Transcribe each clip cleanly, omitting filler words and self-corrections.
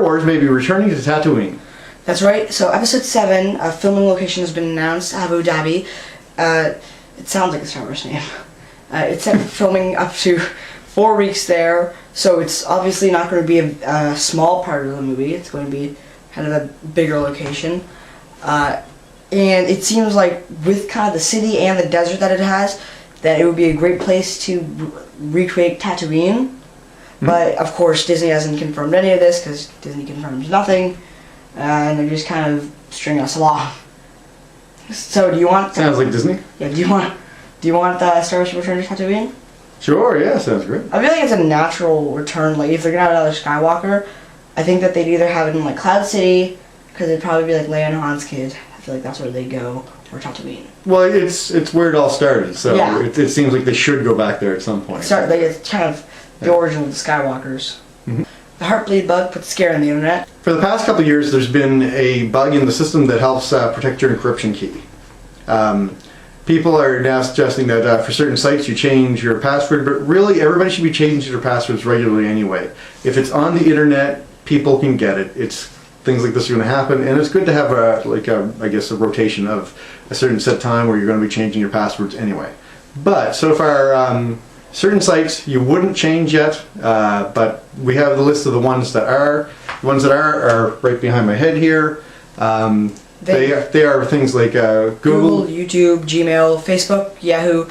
Star Wars may be returning to Tatooine. That's right. So Episode 7, a filming location has been announced, Abu Dhabi. It sounds like a Star Wars name. It's set for filming up to 4 weeks there, so it's obviously not going to be a small part of the movie. It's going to be kind of a bigger location. And it seems like with kind of the city and the desert that it has, that it would be a great place to recreate Tatooine. Mm-hmm. But of course Disney hasn't confirmed any of this because Disney confirms nothing, and they're just kind of stringing us along. So do you want... Sounds like Disney. Yeah, do you want Star Wars to return to Tatooine? Sure, yeah, sounds great. I feel like it's a natural return. Like, if they're gonna have another Skywalker, I think that they'd either have it in, like, Cloud City, because it'd probably be, like, Leia and Han's kid. I feel like that's where they go, or Tatooine. Well, it's where it all started, so yeah. it seems like they should go back there at some point. It's kind of the origin of the Skywalkers. Mm-hmm. The Heartbleed bug puts scare on the internet. For the past couple of years, there's been a bug in the system that helps protect your encryption key. People are now suggesting that for certain sites you change your password, but really everybody should be changing their passwords regularly anyway. If it's on the internet, people can get it. Things like this are going to happen, and it's good to have a rotation of a certain set time where you're going to be changing your passwords anyway. But so far, certain sites you wouldn't change yet, but we have the list of the ones that are. The ones that are right behind my head here. They are things like Google, YouTube, Gmail, Facebook, Yahoo,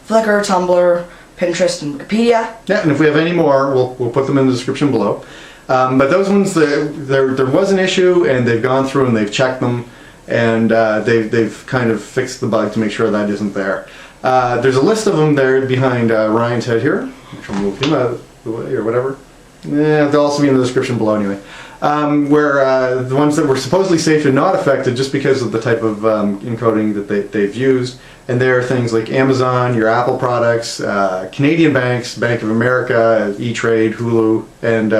Flickr, Tumblr, Pinterest, and Wikipedia. Yeah, and if we have any more, we'll put them in the description below. But those ones, there was an issue, and they've gone through and they've checked them, and they've kind of fixed the bug to make sure that isn't there. There's a list of them there behind Ryan's head here. I'll move him out of the way or whatever. Yeah, they'll also be in the description below anyway. Where the ones that were supposedly safe and not affected just because of the type of encoding that they've used. And there are things like Amazon, your Apple products, Canadian banks, Bank of America, E-Trade, Hulu, and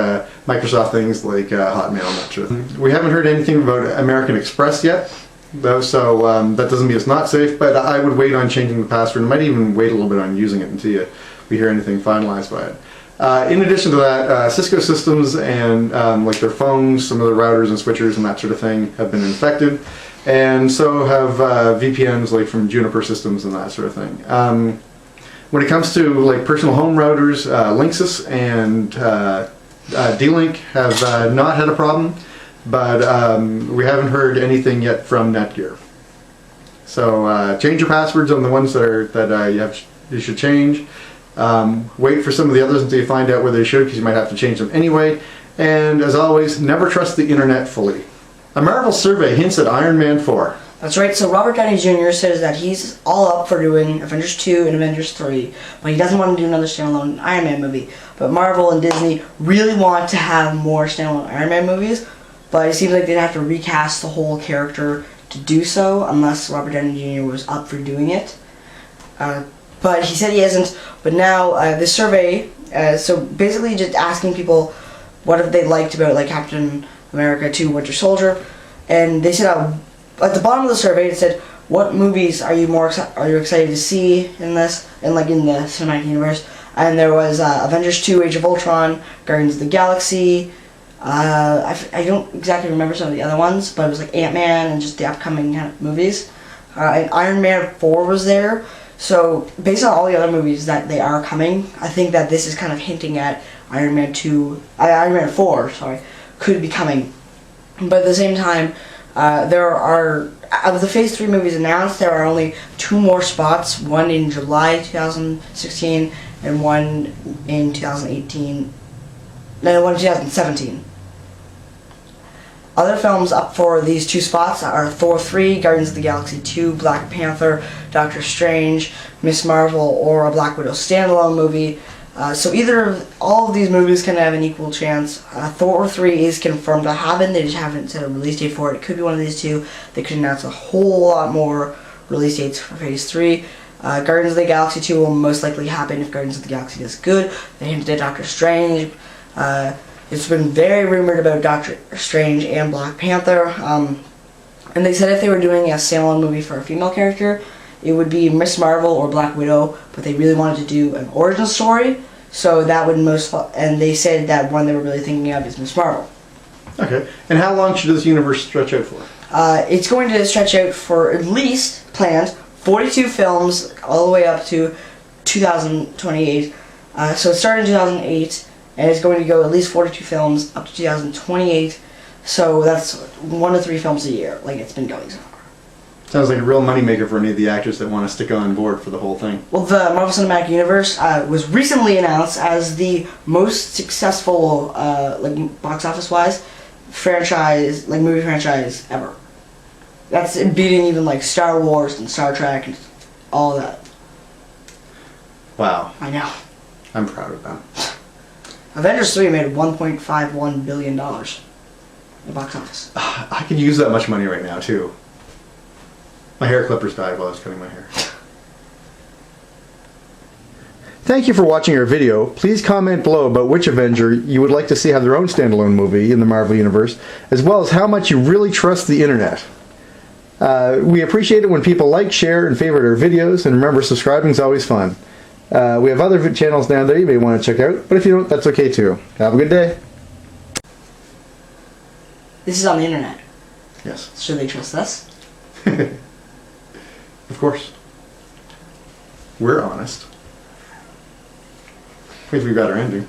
Microsoft things like Hotmail and that sort of thing. We haven't heard anything about American Express yet, though, so that doesn't mean it's not safe, but I would wait on changing the password. Might even wait a little bit on using it until we hear anything finalized by it. In addition to that, Cisco systems and like their phones, some of the routers and switchers and that sort of thing have been infected, and so have VPNs like from Juniper Systems and that sort of thing. When it comes to like personal home routers, Linksys and D-Link have not had a problem, but we haven't heard anything yet from Netgear. So change your passwords on the ones that you should change. Wait for some of the others until you find out where they should, because you might have to change them anyway. And as always, never trust the internet fully. A Marvel survey hints at Iron Man 4. That's right, so Robert Downey Jr. says that he's all up for doing Avengers 2 and Avengers 3, but he doesn't want to do another standalone Iron Man movie. But Marvel and Disney really want to have more standalone Iron Man movies, but it seems like they'd have to recast the whole character to do so, unless Robert Downey Jr. was up for doing it. But he said he hasn't. But now this survey, so basically just asking people what have they liked about like Captain America 2 Winter Soldier, and they said at the bottom of the survey it said, what movies are you excited to see in this, and like in the cinematic universe? And there was Avengers 2 Age of Ultron, Guardians of the Galaxy. I don't exactly remember some of the other ones, but it was like Ant-Man and just the upcoming kind of movies. And Iron Man 4 was there. So, based on all the other movies that they are coming, I think that this is kind of hinting at Iron Man 4, could be coming. But at the same time, there are, of the Phase 3 movies announced, there are only 2 more spots, one in July 2016 and one in 2017. Other films up for these 2 spots are Thor 3, Guardians of the Galaxy 2, Black Panther, Doctor Strange, Ms. Marvel, or a Black Widow standalone movie. So all of these movies can have an equal chance. Thor 3 is confirmed to happen, they just haven't set a release date for it. It could be one of these 2. They could announce a whole lot more release dates for Phase 3. Guardians of the Galaxy 2 will most likely happen if Guardians of the Galaxy does good. They hinted at Doctor Strange. It's been very rumored about Doctor Strange and Black Panther, and they said if they were doing a standalone movie for a female character, it would be Ms. Marvel or Black Widow, but they really wanted to do an origin story, so that would and they said that one they were really thinking of is Ms. Marvel. Okay. And how long should this universe stretch out for? It's going to stretch out for at least planned 42 films all the way up to 2028. So it started in 2008, and it's going to go at least 42 films up to 2028. So that's 1 to 3 films a year, like it's been going so far. Sounds like a real moneymaker for any of the actors that want to stick on board for the whole thing. Well, the Marvel Cinematic Universe was recently announced as the most successful, like box office wise, franchise, like movie franchise ever. That's beating even like Star Wars and Star Trek and all that. Wow. I know. I'm proud of them. Avengers 3 made $1.51 billion in the box office. I could use that much money right now, too. My hair clippers died while I was cutting my hair. Thank you for watching our video. Please comment below about which Avenger you would like to see have their own standalone movie in the Marvel Universe, as well as how much you really trust the internet. We appreciate it when people like, share, and favorite our videos, and remember, subscribing is always fun. We have other channels down there you may want to check out, but if you don't, that's okay too. Have a good day. This is on the internet. Yes. Should they trust us? Of course. We're honest. I think we got our ending.